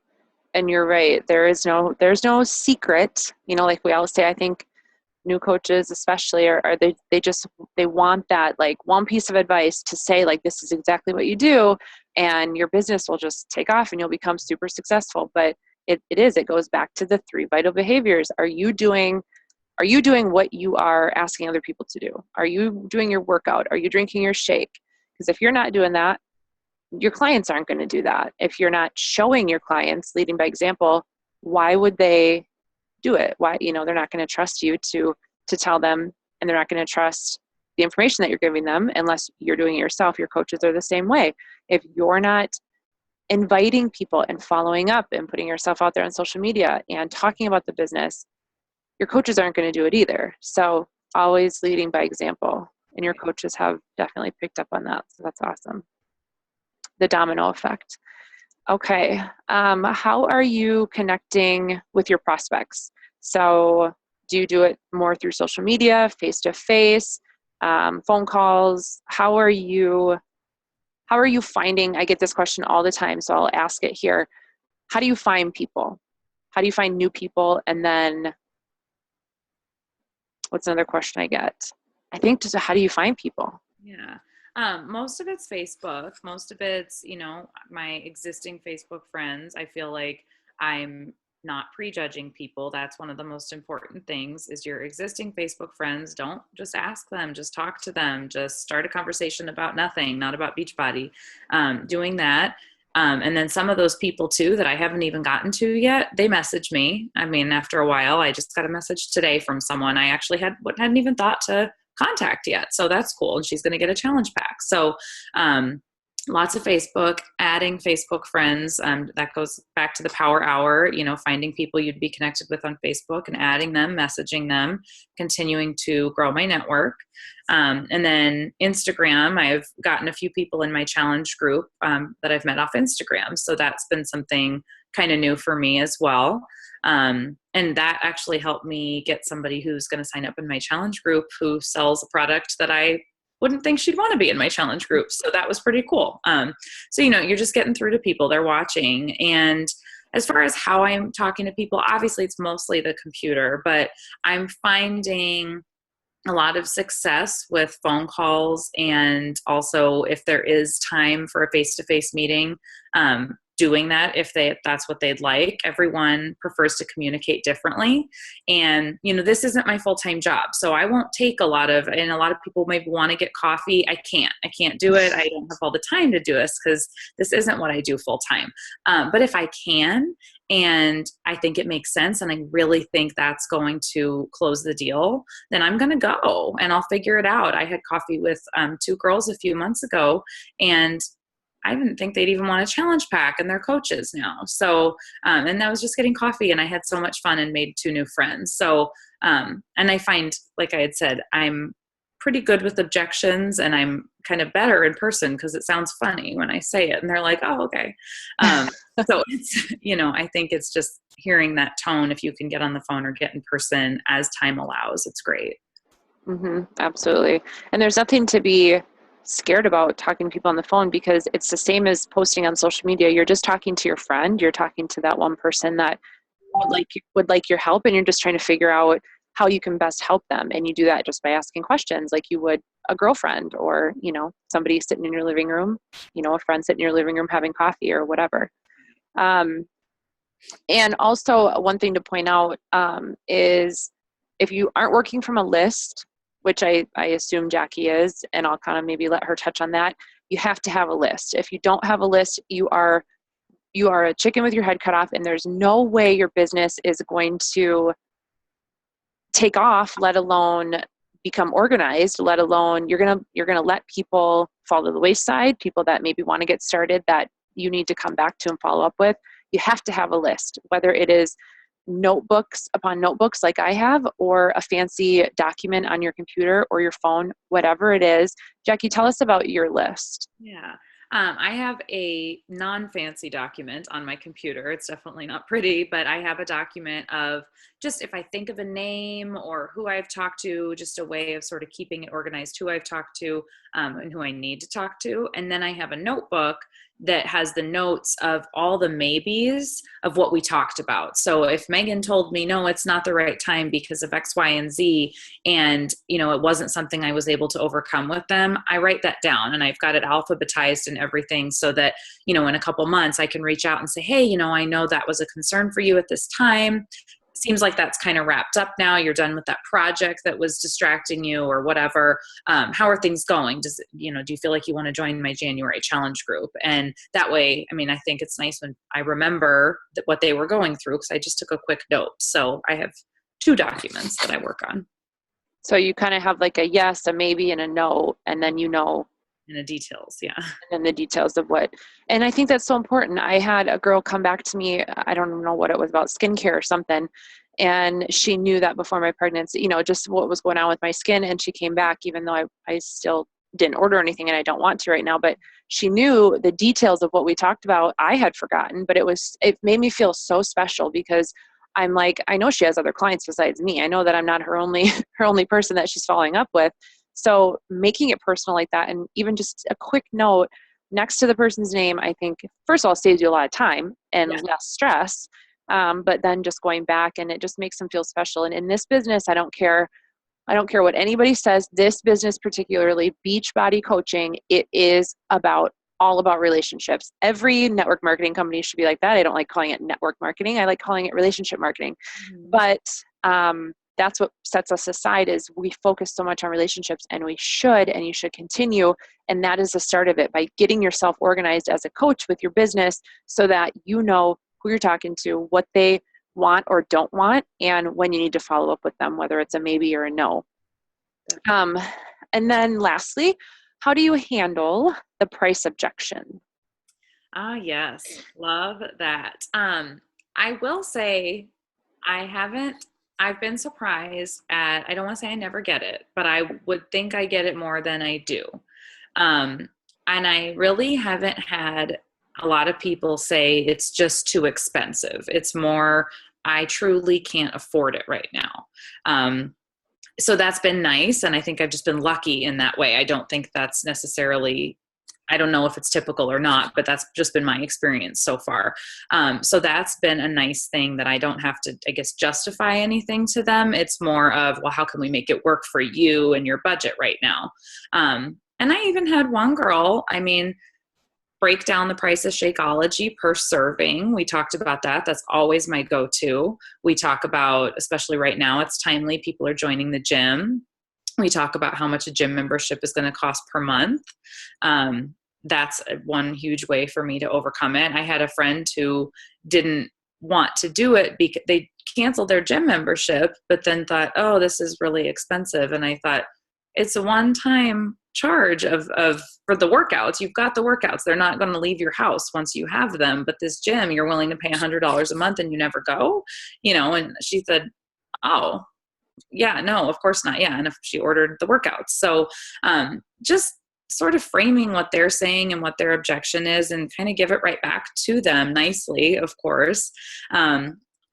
And you're right. There's no secret, like we always say. I think new coaches especially they want that, like, one piece of advice to say, like, this is exactly what you do, and your business will just take off and you'll become super successful. But it goes back to the 3 vital behaviors. Are you doing what you are asking other people to do? Are you doing your workout? Are you drinking your shake? Because if you're not doing that, your clients aren't going to do that. If you're not showing your clients, leading by example, why would they do it? Why, they're not going to trust you to tell them, and they're not going to trust the information that you're giving them unless you're doing it yourself. Your coaches are the same way. If you're not inviting people and following up and putting yourself out there on social media and talking about the business, your coaches aren't going to do it either. So always leading by example, and your coaches have definitely picked up on that. So that's awesome. The domino effect. Okay. How are you connecting with your prospects? So do you do it more through social media, face-to-face, phone calls? How are you finding, I get this question all the time, so I'll ask it here. How do you find people? How do you find new people? And then what's another question I get? I think just how do you find people? Yeah. Most of it's Facebook. Most of it's, my existing Facebook friends. I feel like I'm not prejudging people. That's one of the most important things is your existing Facebook friends. Don't just ask them, just talk to them, just start a conversation about nothing, not about Beachbody. Doing that. And then some of those people too that I haven't even gotten to yet, they message me. I mean, after a while, I just got a message today from someone I actually hadn't even thought to contact yet. So that's cool. And she's going to get a challenge pack. So lots of Facebook, adding Facebook friends. That goes back to the power hour, finding people you'd be connected with on Facebook and adding them, messaging them, continuing to grow my network. And then Instagram, I've gotten a few people in my challenge group that I've met off Instagram. So that's been something kind of new for me as well. And that actually helped me get somebody who's going to sign up in my challenge group who sells a product that I wouldn't think she'd want to be in my challenge group. So that was pretty cool. So, you're just getting through to people, they're watching. And as far as how I'm talking to people, obviously it's mostly the computer, but I'm finding a lot of success with phone calls. And also if there is time for a face-to-face meeting, doing that if that's what they'd like. Everyone prefers to communicate differently. And, this isn't my full-time job. So I won't take and a lot of people maybe want to get coffee. I can't do it. I don't have all the time to do this because this isn't what I do full-time. But if I can, and I think it makes sense, and I really think that's going to close the deal, then I'm going to go and I'll figure it out. I had coffee with 2 girls a few months ago, and I didn't think they'd even want a challenge pack, and they're coaches now. So, and that was just getting coffee, and I had so much fun and made 2 new friends. So, and I find, like I had said, I'm pretty good with objections, and I'm kind of better in person because it sounds funny when I say it, and they're like, oh, okay. So it's, I think it's just hearing that tone. If you can get on the phone or get in person as time allows, it's great. Mm-hmm, absolutely. And there's nothing to be scared about talking to people on the phone because it's the same as posting on social media. You're just talking to your friend. You're talking to that one person that would like your help, and you're just trying to figure out how you can best help them. And you do that just by asking questions like you would a girlfriend or, somebody sitting in your living room, a friend sitting in your living room having coffee or whatever. And also one thing to point out is if you aren't working from a list, which I assume Jackie is, and I'll kind of maybe let her touch on that, you have to have a list. If you don't have a list, you are a chicken with your head cut off, and there's no way your business is going to take off, let alone become organized, let alone you're gonna let people fall to the wayside, people that maybe want to get started that you need to come back to and follow up with. You have to have a list, whether it is notebooks upon notebooks like I have, or a fancy document on your computer or your phone, whatever it is. Jackie, tell us about your list. Yeah. I have a non-fancy document on my computer. It's definitely not pretty, but I have a document of just if I think of a name or who I've talked to, just a way of sort of keeping it organized, who I've talked to and who I need to talk to. And then I have a notebook that has the notes of all the maybes of what we talked about. So if Megan told me, no, it's not the right time because of X, Y, and Z, and, it wasn't something I was able to overcome with them, I write that down and I've got it alphabetized and everything so that, in a couple months I can reach out and say, hey, I know that was a concern for you at this time. Seems like that's kind of wrapped up now. You're done with that project that was distracting you or whatever. How are things going? Do you feel like you want to join my January challenge group? And that way, I think it's nice when I remember what they were going through because I just took a quick note. So I have 2 documents that I work on. So you kind of have like a yes, a maybe, and a no, and then and the details, yeah. And then the details of what, and I think that's so important. I had a girl come back to me, I don't know what it was about, skincare or something, and she knew that before my pregnancy, just what was going on with my skin, and she came back even though I still didn't order anything and I don't want to right now, but she knew the details of what we talked about. I had forgotten, but it made me feel so special because I'm like, I know she has other clients besides me. I know that I'm not her only person that she's following up with. So making it personal like that, and even just a quick note next to the person's name, I think, first of all, saves you a lot of time and less stress. But then just going back, and it just makes them feel special. And in this business, I don't care I don't care what anybody says, this business, particularly Beachbody coaching, it is all about relationships. Every network marketing company should be like that. I don't like calling it network marketing. I like calling it relationship marketing. Mm-hmm. But that's what sets us aside, is we focus so much on relationships, and you should continue. And that is the start of it, by getting yourself organized as a coach with your business so that you know who you're talking to, what they want or don't want, and when you need to follow up with them, whether it's a maybe or a no. And then lastly, how do you handle the price objection? Yes. Love that. I will say I've been surprised at, I don't want to say I never get it, but I would think I get it more than I do. And I really haven't had a lot of people say it's just too expensive. It's more, I truly can't afford it right now. So that's been nice. And I think I've just been lucky in that way. I don't think that's necessarily, I don't know if it's typical or not, but that's just been my experience so far. So that's been a nice thing, that I don't have to, I guess, justify anything to them. It's more of, well, how can we make it work for you and your budget right now? And I even had one girl, break down the price of Shakeology per serving. We talked about that. That's always my go-to. We talk about, especially right now, it's timely, people are joining the gym. We talk about how much a gym membership is going to cost per month. That's one huge way for me to overcome it. I had a friend who didn't want to do it because they canceled their gym membership, but then thought, oh, this is really expensive. And I thought, it's a one-time charge for the workouts. You've got the workouts. They're not going to leave your house once you have them. But this gym, you're willing to pay $100 a month and you never go, and she said, oh, yeah, no, of course not. Yeah. And if she ordered the workouts. So just sort of framing what they're saying and what their objection is, and kind of give it right back to them nicely, of course.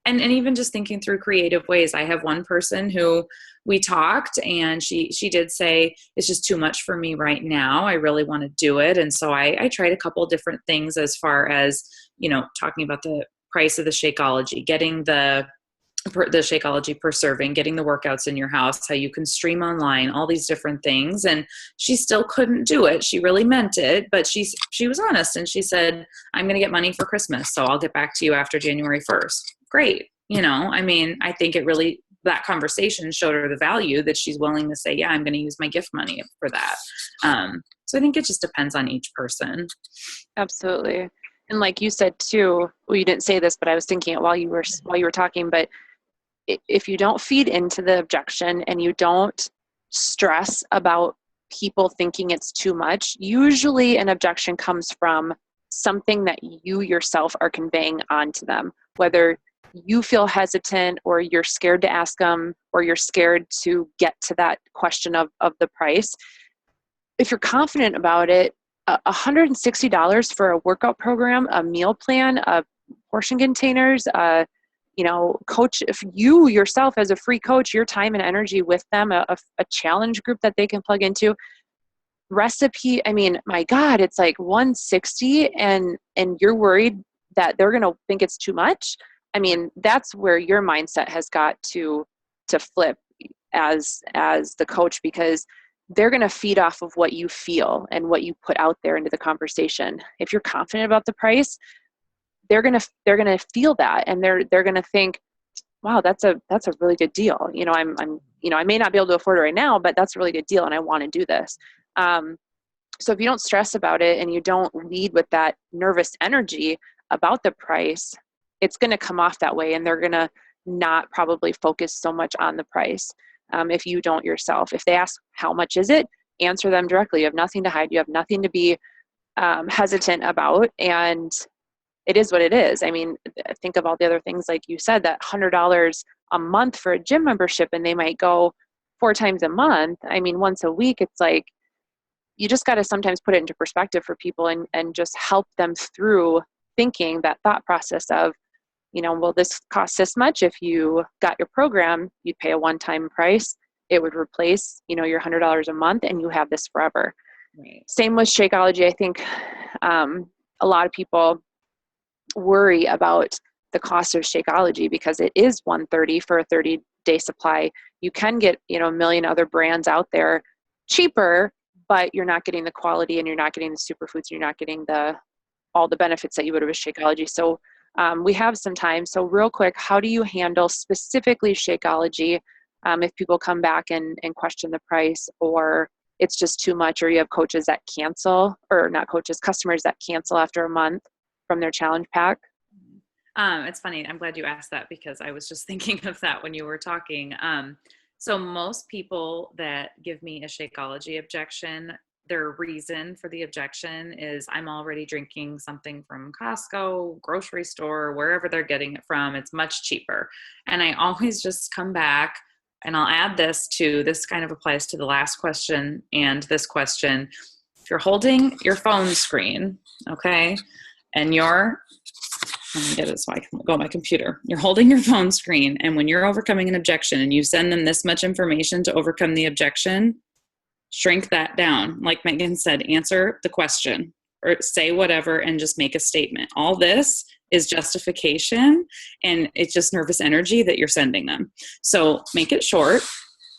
And even just thinking through creative ways. I have one person who we talked, and she did say, it's just too much for me right now. I really want to do it. And so I tried a couple different things, as far as, talking about the price of the Shakeology, getting the Shakeology per serving, getting the workouts in your house, how you can stream online, all these different things. And she still couldn't do it. She really meant it, but she was honest, and she said, I'm going to get money for Christmas, so I'll get back to you after January 1st. Great. I think it really, that conversation showed her the value, that she's willing to say, yeah, I'm going to use my gift money for that. So I think it just depends on each person. Absolutely. And like you said too, well, you didn't say this, but I was thinking it while you were talking, but if you don't feed into the objection, and you don't stress about people thinking it's too much, usually an objection comes from something that you yourself are conveying onto them, whether you feel hesitant, or you're scared to ask them, or you're scared to get to that question of the price. If you're confident about it, $160 for a workout program, a meal plan, portion containers, coach, if you yourself as a free coach, your time and energy with them, a challenge group that they can plug into, recipe, my God, it's like 160, and you're worried that they're going to think it's too much. That's where your mindset has got to flip as the coach, because they're going to feed off of what you feel and what you put out there into the conversation. If you're confident about the price, they're going to feel that, and they're going to think, wow, that's a really good deal. I may not be able to afford it right now, but that's a really good deal, and I want to do this. So if you don't stress about it, and you don't lead with that nervous energy about the price, it's going to come off that way, and they're going to not probably focus so much on the price. If you don't yourself, if they ask, how much is it? Answer them directly. You have nothing to hide. You have nothing to be hesitant about. And it is what it is. Think of all the other things, like you said, that $100 a month for a gym membership, and they might go 4 times a month. Once a week, it's like, you just got to sometimes put it into perspective for people, and just help them through thinking that thought process of, well, this costs this much. If you got your program, you'd pay a one-time price. It would replace, your $100 a month, and you have this forever. Right. Same with Shakeology. I think a lot of people worry about the cost of Shakeology, because it is $130 for a 30-day supply. you can get, a million other brands out there cheaper, but you're not getting the quality and you're not getting the superfoods and you're not getting all the benefits that you would have with Shakeology. So we have some time. So real quick, how do you handle specifically Shakeology if people come back and question the price, or it's just too much, or you have coaches that cancel, or not coaches, customers that cancel after a month from their challenge pack? It's funny. I'm glad you asked that because I was just thinking of that when you were talking. So most people that give me a Shakeology objection, their reason for the objection is I'm already drinking something from Costco, grocery store, wherever they're getting it from. It's much cheaper. And I always just come back, and I'll add this kind of applies to the last question and this question. If you're holding your phone screen, okay, and let me get it so I can go on my computer. You're holding your phone screen, and when you're overcoming an objection and you send them this much information to overcome the objection, shrink that down. Like Megan said, answer the question or say whatever and just make a statement. All this is justification, and it's just nervous energy that you're sending them. So make it short.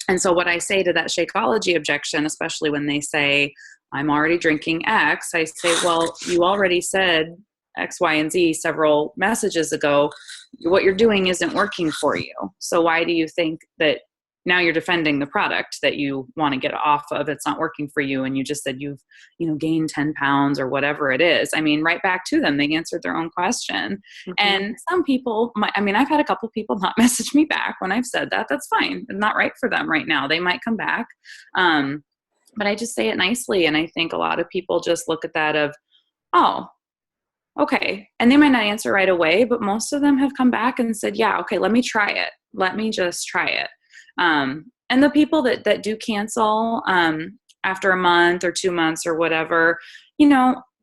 And so what I say to that Shakeology objection, especially when they say, I'm already drinking X, I say, well, you already said X, Y, and Z several messages ago. What you're doing isn't working for you. So why do you think that now you're defending the product that you want to get off of? It's not working for you. And you just said you've, gained 10 pounds or whatever it is. I mean, right back to them. They answered their own question. Mm-hmm. And some people I've had a couple people not message me back when I've said that. That's fine. It's not right for them right now. They might come back. But I just say it nicely. And I think a lot of people just look at that of, oh, okay. And they might not answer right away, but most of them have come back and said, yeah, okay, let me try it. Let me just try it. And the people that do cancel after a month or 2 months or whatever,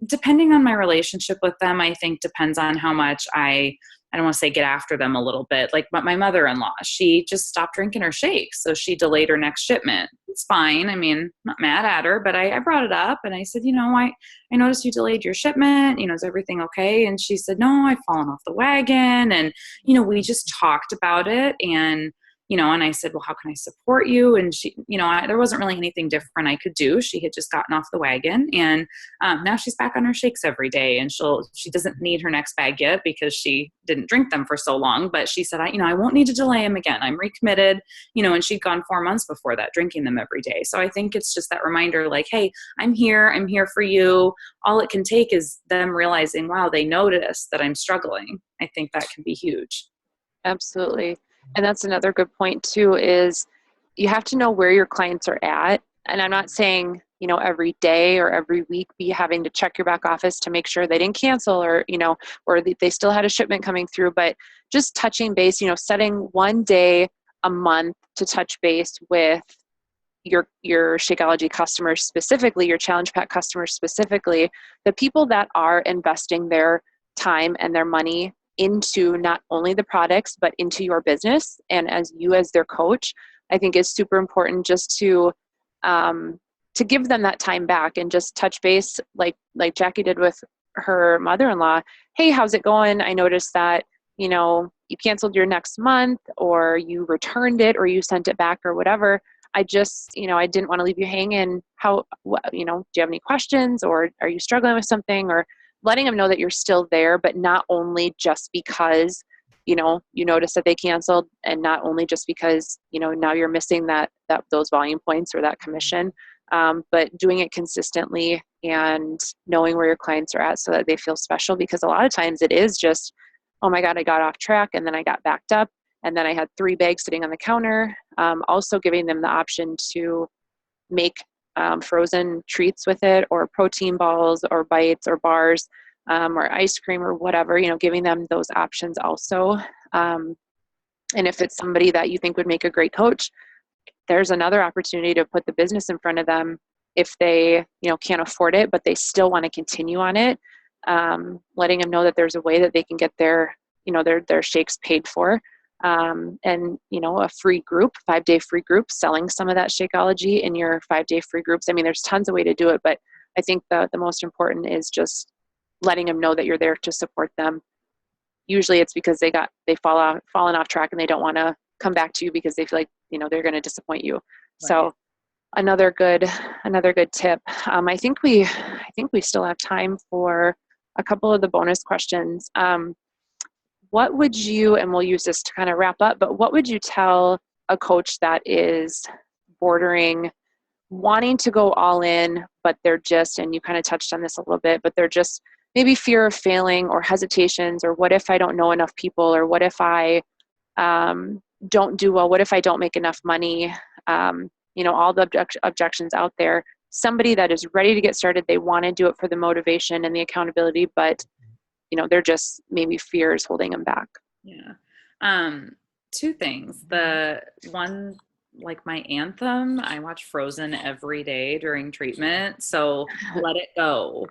depending on my relationship with them, I think depends on how much I don't want to say get after them a little bit. Like my mother-in-law, she just stopped drinking her shakes. So she delayed her next shipment. It's fine. I mean, I'm not mad at her, but I brought it up and I said, I noticed you delayed your shipment. Is everything okay? And she said, no, I've fallen off the wagon. And, we just talked about it. And and I said, well, how can I support you? And she, there wasn't really anything different I could do. She had just gotten off the wagon, and now she's back on her shakes every day, and she doesn't need her next bag yet because she didn't drink them for so long. But she said, I won't need to delay them again. I'm recommitted, and she'd gone 4 months before that drinking them every day. So I think it's just that reminder, like, hey, I'm here for you. All it can take is them realizing, wow, they notice that I'm struggling. I think that can be huge. Absolutely. And that's another good point too, is you have to know where your clients are at. And I'm not saying, every day or every week be having to check your back office to make sure they didn't cancel or, or they still had a shipment coming through, but just touching base, setting one day a month to touch base with your Shakeology customers, specifically your challenge pack customers, specifically the people that are investing their time and their money into not only the products, but into your business. And as their coach, I think is super important just to give them that time back and just touch base like Jackie did with her mother-in-law. Hey, how's it going? I noticed that, you canceled your next month, or you returned it, or you sent it back, or whatever. I just, I didn't want to leave you hanging. Do you have any questions, or are you struggling with something? Or letting them know that you're still there, but not only just because, you notice that they canceled, and not only just because, now you're missing those volume points or that commission, but doing it consistently and knowing where your clients are at so that they feel special. Because a lot of times it is just, oh my God, I got off track and then I got backed up and then I had 3 bags sitting on the counter. Also giving them the option to make frozen treats with it, or protein balls or bites or bars, or ice cream or whatever, giving them those options also. And if it's somebody that you think would make a great coach, there's another opportunity to put the business in front of them if they, can't afford it, but they still want to continue on it. Letting them know that there's a way that they can get their shakes paid for. And, a free group, 5-day free group, selling some of that Shakeology in your 5-day free groups. I mean, there's tons of way to do it, but I think the most important is just letting them know that you're there to support them. Usually it's because fallen off track and they don't want to come back to you because they feel like, they're going to disappoint you. Right. So another good tip. I think we still have time for a couple of the bonus questions. What would you, and we'll use this to kind of wrap up, but what would you tell a coach that is bordering wanting to go all in, but they're just, and you kind of touched on this a little bit, but they're just maybe fear of failing or hesitations, or what if I don't know enough people, or what if I don't do well, what if I don't make enough money, all the objections out there. Somebody that is ready to get started, they want to do it for the motivation and the accountability, but they're just maybe fears holding them back. Yeah. Two things. The one, like my anthem, I watch Frozen every day during treatment. So let it go.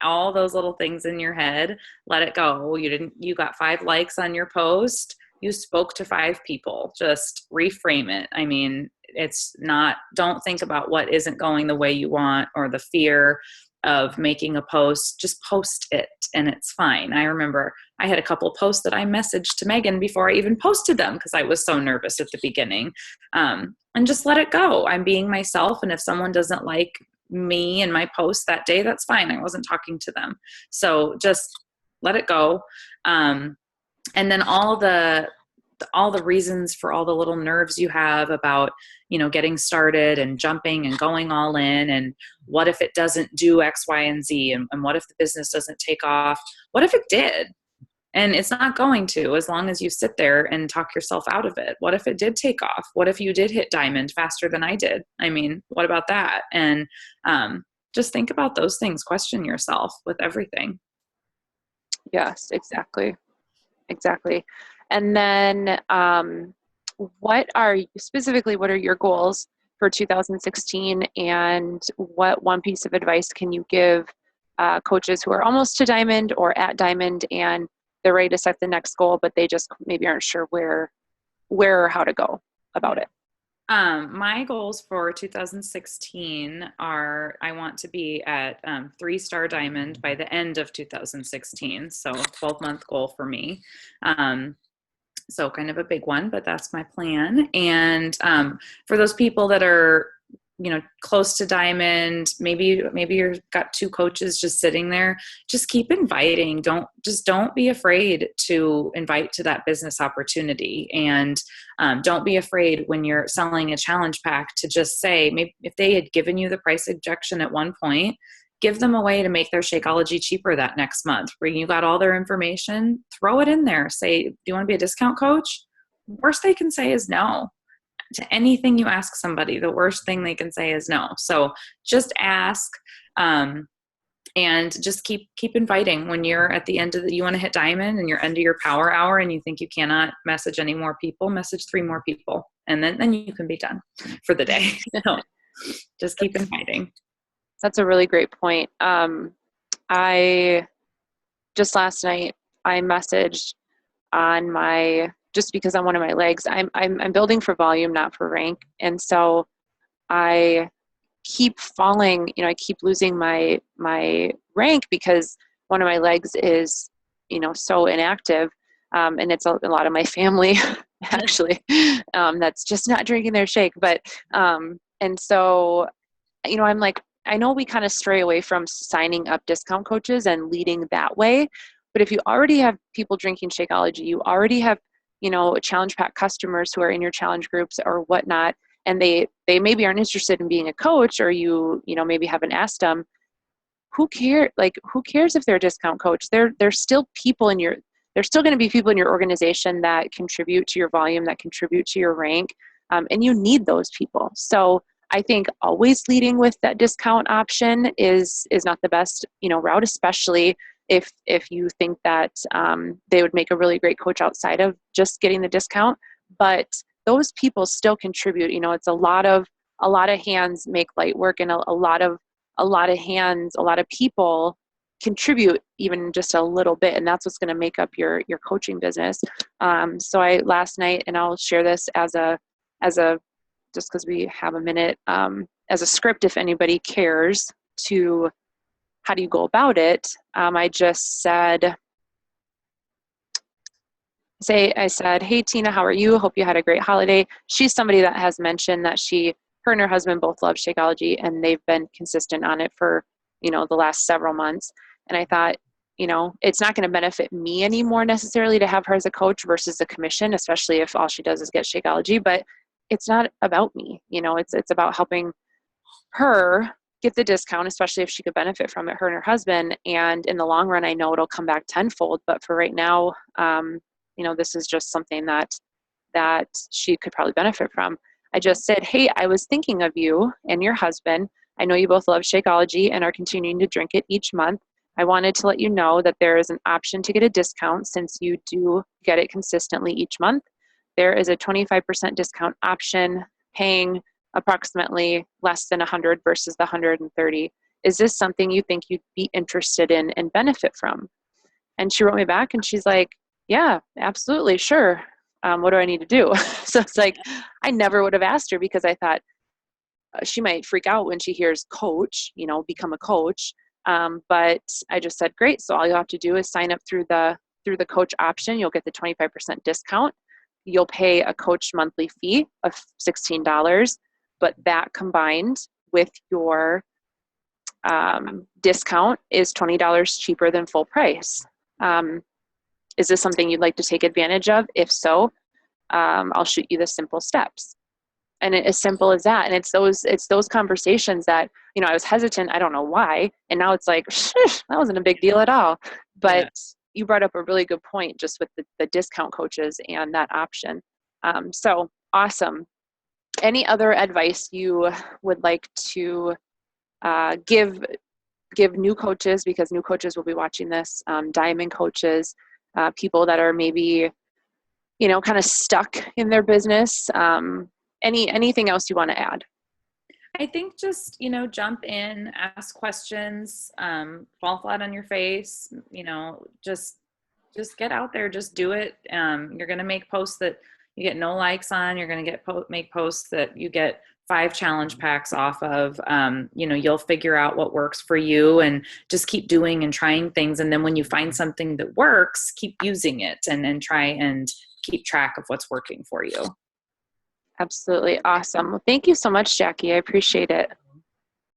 All those little things in your head, let it go. You got 5 likes on your post. You spoke to 5 people. Just reframe it. I mean, it's not, don't think about what isn't going the way you want or the fear of making a post. Just post it and it's fine. I remember I had a couple of posts that I messaged to Megan before I even posted them because I was so nervous at the beginning. And just let it go. I'm being myself. And if someone doesn't like me and my post that day, that's fine. I wasn't talking to them. So just let it go. And then all the reasons for all the little nerves you have about, getting started and jumping and going all in, and what if it doesn't do X, Y, and Z, and what if the business doesn't take off? What if it did? And it's not going to, as long as you sit there and talk yourself out of it. What if it did take off? What if you did hit diamond faster than I did? I mean, what about that? And just think about those things. Question yourself with everything. Yes, exactly. And then what are your goals for 2016, and what one piece of advice can you give coaches who are almost to diamond or at diamond and they're ready to set the next goal, but they just maybe aren't sure where or how to go about it? My goals for 2016 are, I want to be at 3-star diamond by the end of 2016. So 12-month goal for me. So kind of a big one, but that's my plan. And for those people that are, close to diamond, maybe you've got 2 coaches just sitting there, just keep inviting. Don't be afraid to invite to that business opportunity. And don't be afraid when you're selling a challenge pack to just say, maybe if they had given you the price objection at one point, give them a way to make their Shakeology cheaper that next month. Where you got all their information, throw it in there. Say, do you want to be a discount coach? Worst they can say is no. To anything you ask somebody, the worst thing they can say is no. So just ask, and just keep inviting. When you're at the end of you want to hit diamond and you're under your power hour and you think you cannot message any more people, message 3 more people, and then you can be done for the day. So just keep inviting. That's a really great point. I just last night I messaged on just because on one of my legs, I'm building for volume, not for rank. And so I keep falling, I keep losing my rank because one of my legs is, so inactive. And it's a lot of my family actually, that's just not drinking their shake. But, and so, I'm like, I know we kind of stray away from signing up discount coaches and leading that way. But if you already have people drinking Shakeology, you already have, challenge pack customers who are in your challenge groups or whatnot, and they maybe aren't interested in being a coach, or maybe haven't asked them, who cares if they're a discount coach? There's still going to be people in your organization that contribute to your volume, that contribute to your rank. And you need those people. So I think always leading with that discount option is not the best, route, especially if you think that they would make a really great coach outside of just getting the discount. But those people still contribute. It's a lot of hands make light work, and a lot of hands, a lot of people contribute even just a little bit, and that's what's going to make up your coaching business. So I last night, and I'll share this as a just because we have a minute, as a script, if anybody cares to, how do you go about it? I just said, I said, hey, Tina, how are you? Hope you had a great holiday. She's somebody that has mentioned that her and her husband both love Shakeology, and they've been consistent on it for, the last several months. And I thought, it's not going to benefit me anymore necessarily to have her as a coach versus a commission, especially if all she does is get Shakeology. But it's not about me. It's about helping her get the discount, especially if she could benefit from it, her and her husband. And in the long run, I know it'll come back tenfold. But for right now, this is just something that she could probably benefit from. I just said, hey, I was thinking of you and your husband. I know you both love Shakeology and are continuing to drink it each month. I wanted to let you know that there is an option to get a discount since you do get it consistently each month. There is a 25% discount option, paying approximately less than 100 versus the 130. Is this something you think you'd be interested in and benefit from? And she wrote me back and she's like, yeah, absolutely, sure. What do I need to do? So it's like, I never would have asked her because I thought she might freak out when she hears coach, become a coach. But I just said, great. So all you have to do is sign up through the coach option. You'll get the 25% discount. You'll pay a coach monthly fee of $16, but that combined with your discount is $20 cheaper than full price. Is this something you'd like to take advantage of? If so, I'll shoot you the simple steps. And as simple as that. And it's those conversations that, I was hesitant. I don't know why. And now it's like, that wasn't a big deal at all. But you brought up a really good point just with the discount coaches and that option. So awesome. Any other advice you would like to give new coaches, because new coaches will be watching this, diamond coaches, people that are maybe, kind of stuck in their business? Anything else you want to add? I think just, jump in, ask questions, fall flat on your face, just get out there, just do it. You're going to make posts that you get no likes on. You're going to make posts that you get 5 challenge packs off of. You'll figure out what works for you and just keep doing and trying things. And then when you find something that works, keep using it and try and keep track of what's working for you. Absolutely. Awesome. Well, thank you so much, Jackie. I appreciate it.